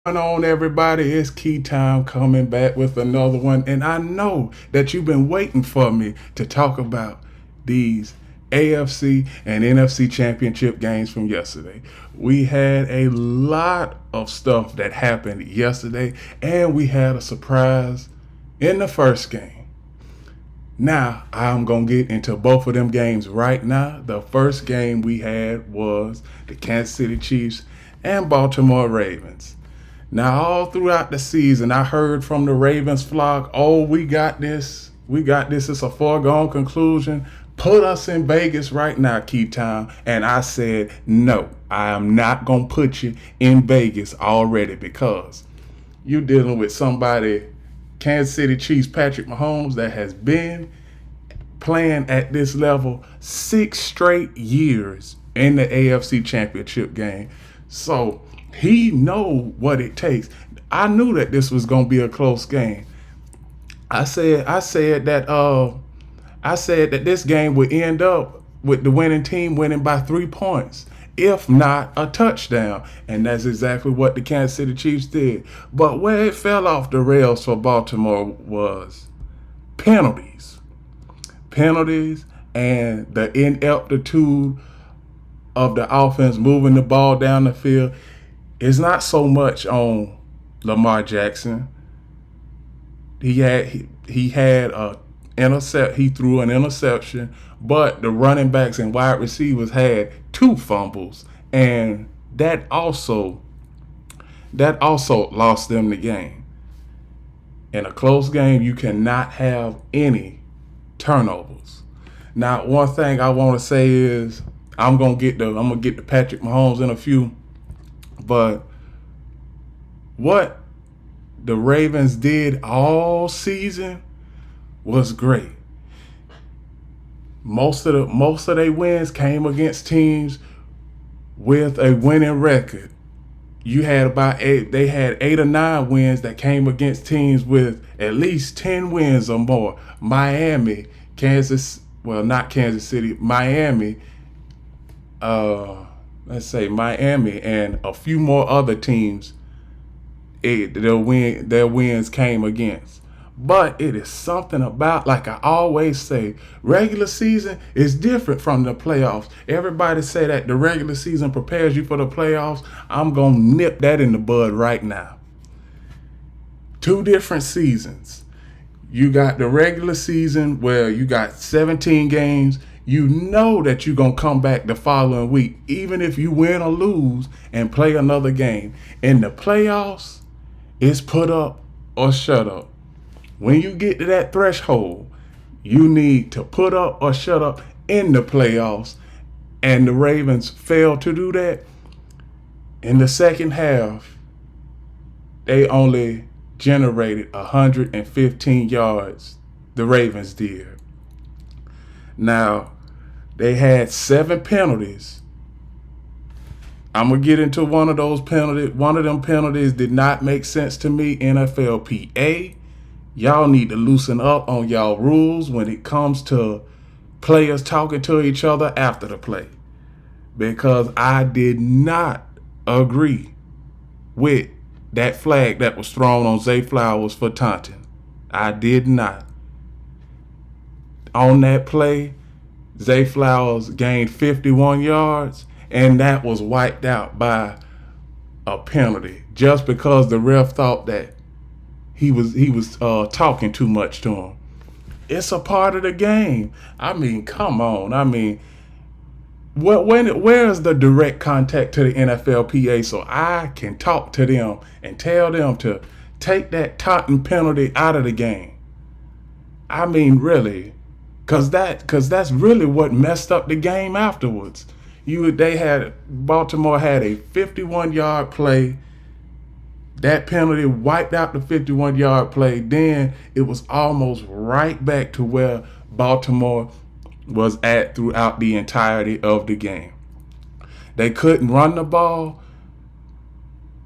Going on, everybody? It's Key Time coming back with another one, and I know that you've been waiting for me to talk about these AFC and NFC Championship games from yesterday. We had a lot of stuff that happened yesterday, and we had a surprise in the first game. Now, I'm going to get into both of them games right now. The first game we had was the Kansas City Chiefs and Baltimore Ravens. Now, all throughout the season, I heard from the Ravens flock, oh, we got this. We got this. It's a foregone conclusion. Put us in Vegas right now, Key Time. And I said, no, I am not going to put you in Vegas already because you're dealing with somebody, Kansas City Chiefs Patrick Mahomes, that has been playing at this level 6 straight years in the AFC Championship game. So he know what it takes. I knew that this was gonna be a close game. I said that this game would end up with the winning team winning by 3 points, if not a touchdown. And that's exactly what the Kansas City Chiefs did. But where it fell off the rails for Baltimore was penalties. Penalties and the ineptitude of the offense moving the ball down the field. It's not so much on Lamar Jackson. He had a intercept. He threw an interception, but the running backs and wide receivers had 2 fumbles, and that also lost them the game. In a close game, you cannot have any turnovers. Now, one thing I want to say is I'm gonna get to Patrick Mahomes in a few. But what the Ravens did all season was great. Most of their wins came against teams with a winning record. You had they had 8 or 9 wins that came against teams with at least 10 wins or more. Miami, not Kansas City, Miami, let's say Miami and a few more other teams, their wins came against. But it is something about, like I always say, regular season is different from the playoffs. Everybody say that the regular season prepares you for the playoffs. I'm going to nip that in the bud right now. 2 different seasons. You got the regular season where you got 17 games. You know that you're going to come back the following week, even if you win or lose and play another game. In the playoffs, it's put up or shut up. When you get to that threshold, you need to put up or shut up in the playoffs. And the Ravens failed to do that. In the second half, they only generated 115 yards. The Ravens did. Now, they had 7 penalties. I'm going to get into one of those penalties. One of them penalties did not make sense to me. NFLPA, y'all need to loosen up on y'all rules when it comes to players talking to each other after the play. Because I did not agree with that flag that was thrown on Zay Flowers for taunting. I did not. On that play, Zay Flowers gained 51 yards, and that was wiped out by a penalty just because the ref thought that he was talking too much to him. It's a part of the game. I mean, come on. I mean, where is the direct contact to the NFLPA so I can talk to them and tell them to take that taunting penalty out of the game? I mean, really. Cause that's really what messed up the game afterwards. Baltimore had a 51-yard play. That penalty wiped out the 51-yard play. Then it was almost right back to where Baltimore was at throughout the entirety of the game. They couldn't run the ball.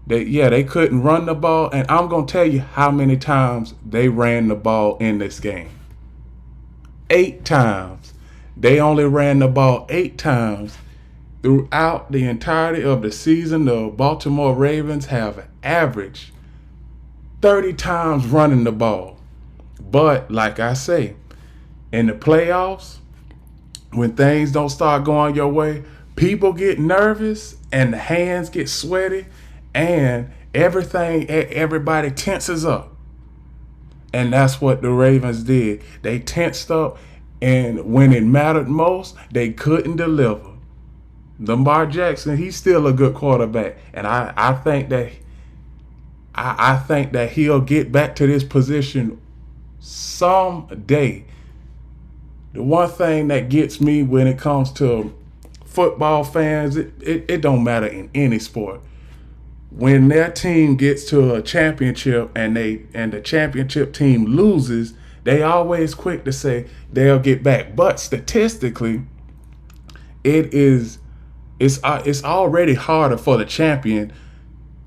They couldn't run the ball, and I'm gonna tell you how many times they ran the ball in this game. 8 times. They only ran the ball 8 times, Throughout the entirety of the season, the Baltimore Ravens have averaged 30 times running the ball. But like I say, in the playoffs, when things don't start going your way, people get nervous and the hands get sweaty and everybody tenses up. And that's what the Ravens did. They tensed up, and when it mattered most, they couldn't deliver. Lamar Jackson, he's still a good quarterback, and I think that he'll get back to this position someday. The one thing that gets me when it comes to football fans, it don't matter in any sport. When their team gets to a championship and the championship team loses, they always quick to say they'll get back. But statistically, it's already harder for the champion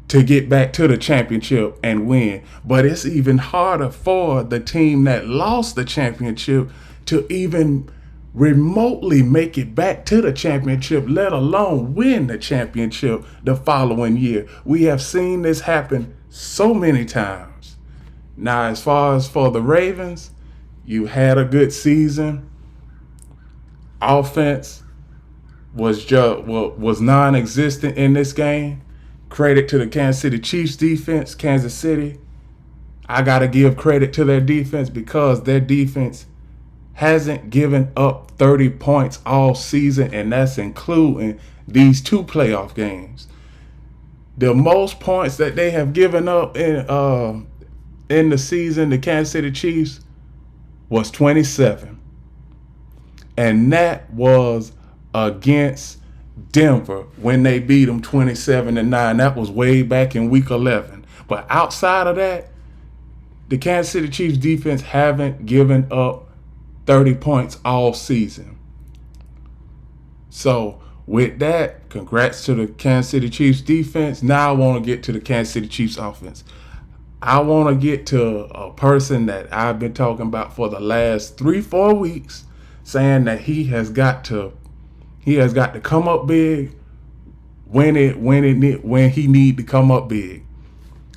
to get back to the championship and win. But it's even harder for the team that lost the championship to even remotely make it back to the championship, let alone win the championship the following year. We have seen this happen so many times. Now, as far as for the Ravens, you had a good season. Offense was non-existent in this game. Credit to the Kansas City Chiefs defense. Kansas City, I got to give credit to their defense because their defense hasn't given up 30 points all season, and that's including these two playoff games. The most points that they have given up in the season, the Kansas City Chiefs, was 27. And that was against Denver when they beat them 27-9. That was way back in week 11. But outside of that, the Kansas City Chiefs defense haven't given up 30 points all season. So with that, congrats to the Kansas City Chiefs defense. Now I want to get to the Kansas City Chiefs offense. I want to get to a person that I've been talking about for the last 3-4 weeks, saying that he has got to come up big when he need to come up big.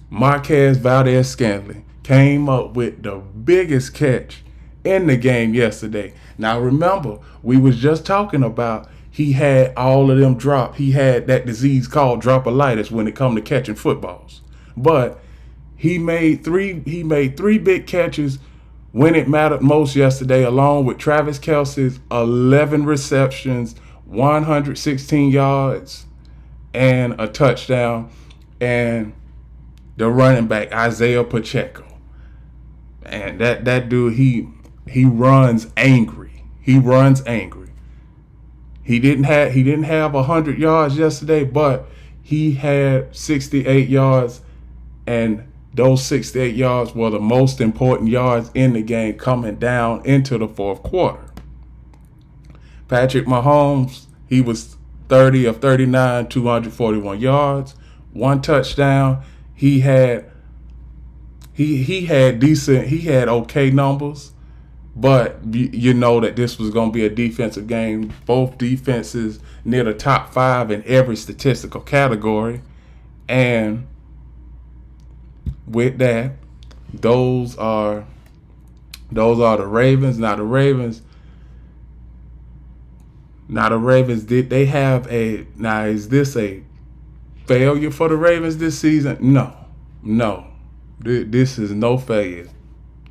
Marquez Valdez-Scantling came up with the biggest catch in the game yesterday. Now remember, we was just talking about he had all of them drop. He had that disease called dropolitis when it come to catching footballs. But he made three big catches when it mattered most yesterday, along with Travis Kelce's 11 receptions, 116 yards, and a touchdown, and the running back Isaiah Pacheco. And that dude, he runs angry. He runs angry. He didn't have 100 yards yesterday, but he had 68 yards, and those 68 yards were the most important yards in the game coming down into the fourth quarter. Patrick Mahomes, he was 30 of 39, 241 yards, one touchdown. He had okay numbers, but you know that this was going to be a defensive game. Both defenses near the top 5 in every statistical category, and with that, those are the Ravens. Now the Ravens did they have is this a failure for the Ravens this season? No. This is no failure.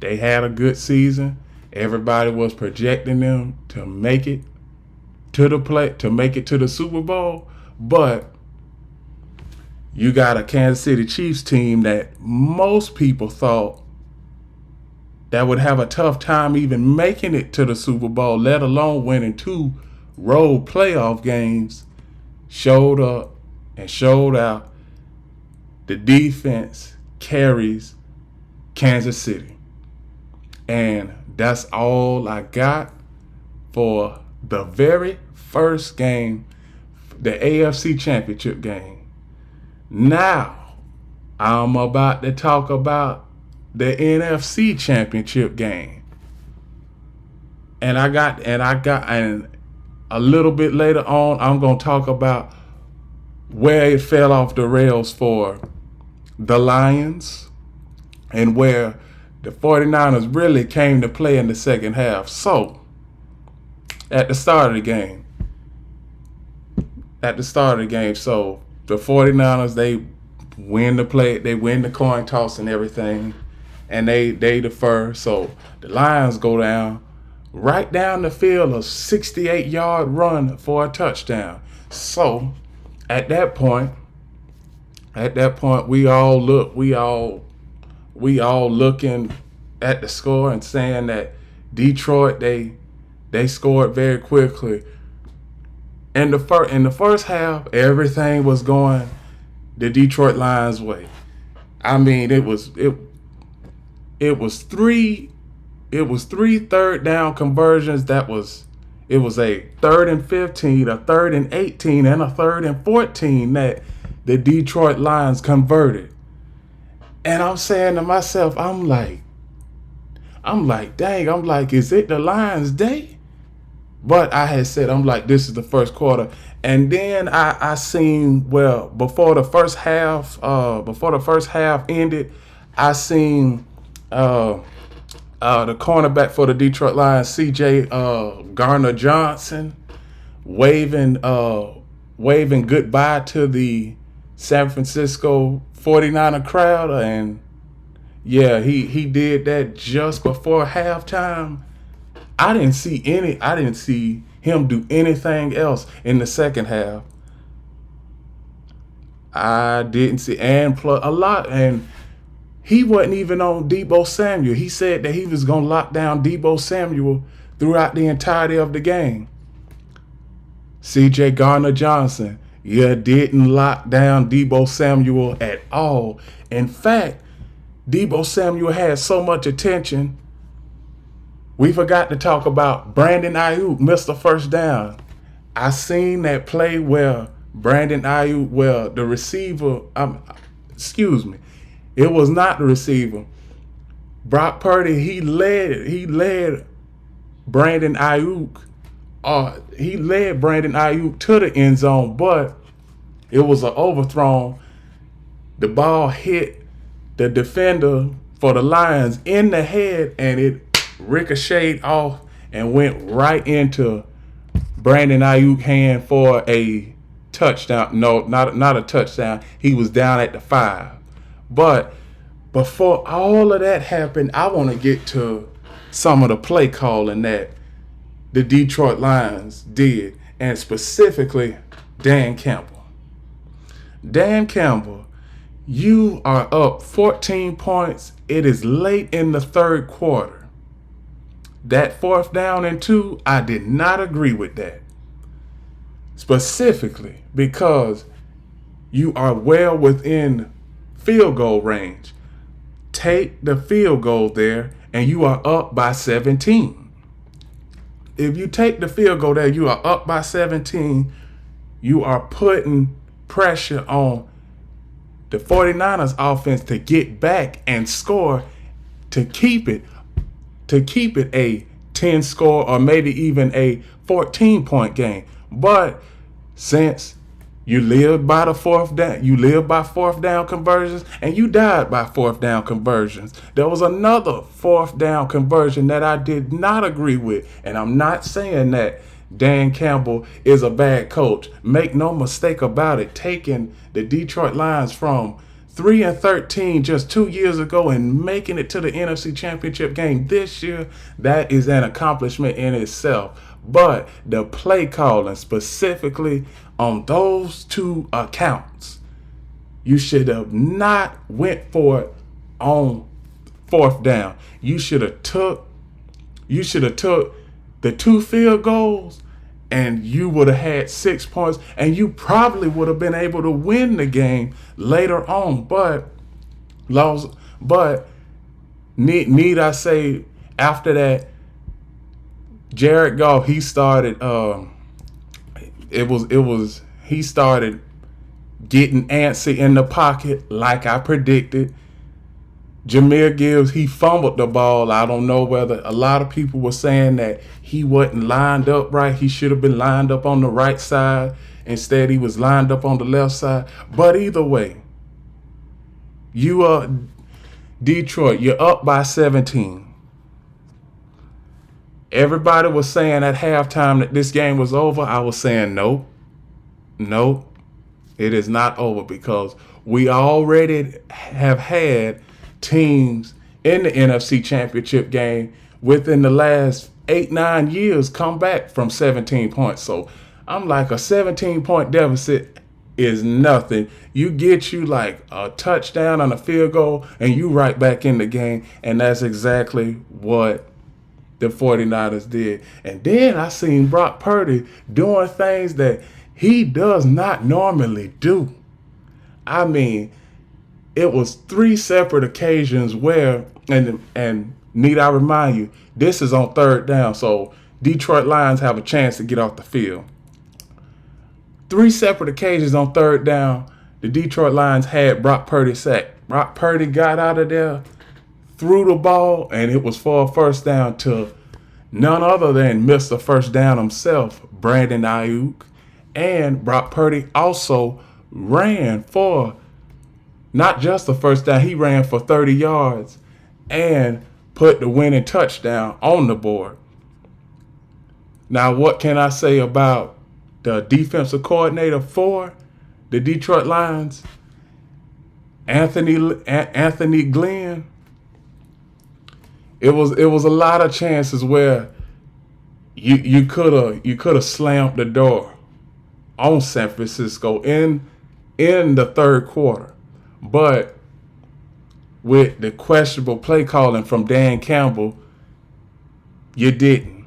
They had a good season. Everybody was projecting them to make it to the Super Bowl, but you got a Kansas City Chiefs team that most people thought that would have a tough time even making it to the Super Bowl, let alone winning 2 road playoff games, showed up and showed out. The defense carries Kansas City. And that's all I got for the very first game, the AFC Championship game. Now, I'm about to talk about the NFC Championship game. And A little bit later on, I'm going to talk about where it fell off the rails for the Lions and where the 49ers really came to play in the second half. So, at the start of the game, so the 49ers, they win the coin toss and everything, and they defer. So the Lions go down, right down the field, a 68-yard run for a touchdown. So at that point, we all looking at the score and saying that Detroit, they scored very quickly. In the first half, everything was going the Detroit Lions way. I mean, it was three third down conversions. It was a 3rd and 15, a 3rd and 18, and a 3rd and 14 that the Detroit Lions converted. And I'm saying to myself, I'm like, dang, is it the Lions' day? But I had said, I'm like, this is the first quarter. And then I seen, well, before the first half ended, I seen the cornerback for the Detroit Lions, C.J. Garner-Johnson, waving goodbye to the San Francisco 49er crowd. And yeah, he did that just before halftime. I didn't see him do anything else in the second half. I didn't see, and he wasn't even on Deebo Samuel. He said that he was going to lock down Deebo Samuel throughout the entirety of the game. C.J. Garner-Johnson, didn't lock down Deebo Samuel at all. In fact, Deebo Samuel had so much attention, we forgot to talk about Brandon Ayuk missed the first down. I seen that play where Brandon Ayuk, the receiver, it was not the receiver. Brock Purdy, he led Brandon Ayuk. He led Brandon Ayuk to the end zone, but it was an overthrown. The ball hit the defender for the Lions in the head, and it ricocheted off and went right into Brandon Ayuk's hand for a touchdown. No, not a touchdown. He was down at the 5. But before all of that happened, I want to get to some of the play calling that the Detroit Lions did, and specifically Dan Campbell. Dan Campbell, you are up 14 points. It is late in the third quarter. That 4th down and 2, I did not agree with that. Specifically because you are well within field goal range. Take the field goal there and you are up by 17. If you take the field goal there, you are up by 17. You are putting pressure on the 49ers offense to get back and score to keep it a 10 score or maybe even a 14-point game. But since you lived by the 4th down, you lived by 4th down conversions, and you died by 4th down conversions. There was another 4th down conversion that I did not agree with, and I'm not saying that Dan Campbell is a bad coach. Make no mistake about it, taking the Detroit Lions from 3-13 just 2 years ago and making it to the NFC Championship game this year, that is an accomplishment in itself. But the play calling specifically on those two accounts, you should have not went for it on 4th down. You should have took the 2 field goals, and you would have had 6 points, and you probably would have been able to win the game later on. But need I say, after that, Jared Goff, he started he started getting antsy in the pocket like I predicted. Jahmyr Gibbs, he fumbled the ball. I don't know whether a lot of people were saying that he wasn't lined up right. He should have been lined up on the right side. Instead, he was lined up on the left side. But either way, you are Detroit. You're up by 17. Everybody was saying at halftime that this game was over. I was saying no, it is not over, because we already have had teams in the NFC Championship game within the last 8-9 years come back from 17 points. So I'm like, a 17-point deficit is nothing. You get you like a touchdown and a field goal, and you right back in the game. And that's exactly what the 49ers did. And then I seen Brock Purdy doing things that he does not normally do. I mean, it was 3 separate occasions where, and need I remind you, this is on 3rd down, so Detroit Lions have a chance to get off the field. 3 separate occasions on 3rd down, the Detroit Lions had Brock Purdy sacked. Brock Purdy got out of there, threw the ball, and it was for a 1st down to none other than Mr. First Down himself, Brandon Ayuk. And Brock Purdy also ran for not just the 1st down, he ran for 30 yards and put the winning touchdown on the board. Now, what can I say about the defensive coordinator for the Detroit Lions, Anthony Glenn? It was a lot of chances where you could have slammed the door on San Francisco in the 3rd quarter. But with the questionable play calling from Dan Campbell, you didn't.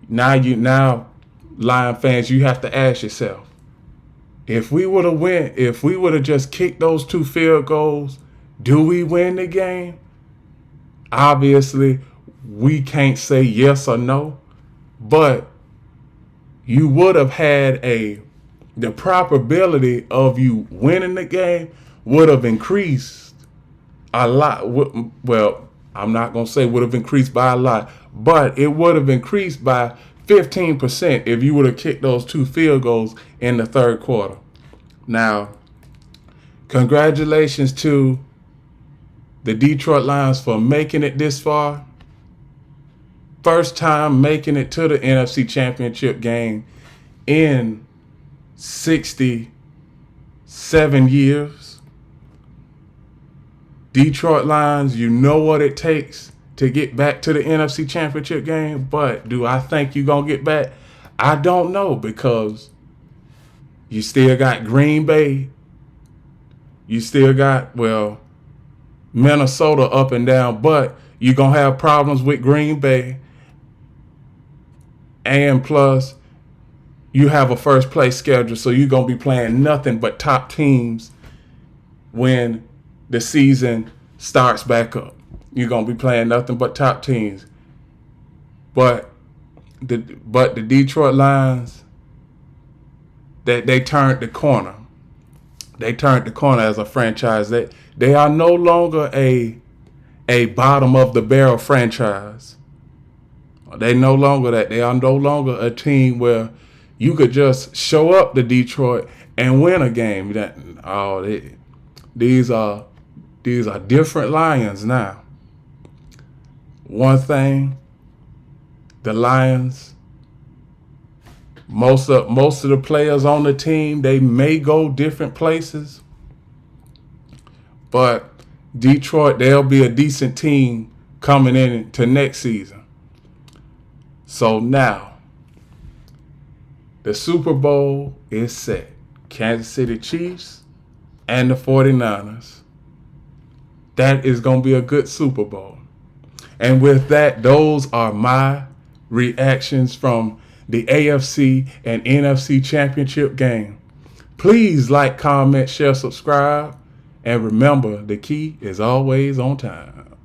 Now, Lion fans, you have to ask yourself, if we would have just kicked those 2 field goals, do we win the game? Obviously, we can't say yes or no, but you would have had the probability of you winning the game would have increased a lot. Well, I'm not going to say would have increased by a lot, but it would have increased by 15% if you would have kicked those 2 field goals in the 3rd quarter. Now, congratulations to the Detroit Lions for making it this far. First time making it to the NFC Championship game in 67 years. Detroit Lions, you know what it takes to get back to the NFC Championship game, but do I think you're going to get back? I don't know, because you still got Green Bay. You still got, Minnesota up and down, but you're going to have problems with Green Bay. And plus, you have a first place schedule, so you're going to be playing nothing but top teams when the season starts back up. You're going to be playing nothing but top teams. But the Detroit Lions, they turned the corner. They turned the corner as a franchise. They are no longer a bottom of the barrel franchise. They no longer that. They are no longer a team where you could just show up to Detroit and win a game. These are different Lions now. One thing, the Lions, most of the players on the team, they may go different places, but Detroit, they'll be a decent team coming into next season. So now, the Super Bowl is set. Kansas City Chiefs and the 49ers. That is going to be a good Super Bowl. And with that, those are my reactions from the AFC and NFC Championship game. Please like, comment, share, subscribe. And remember, the key is always on time.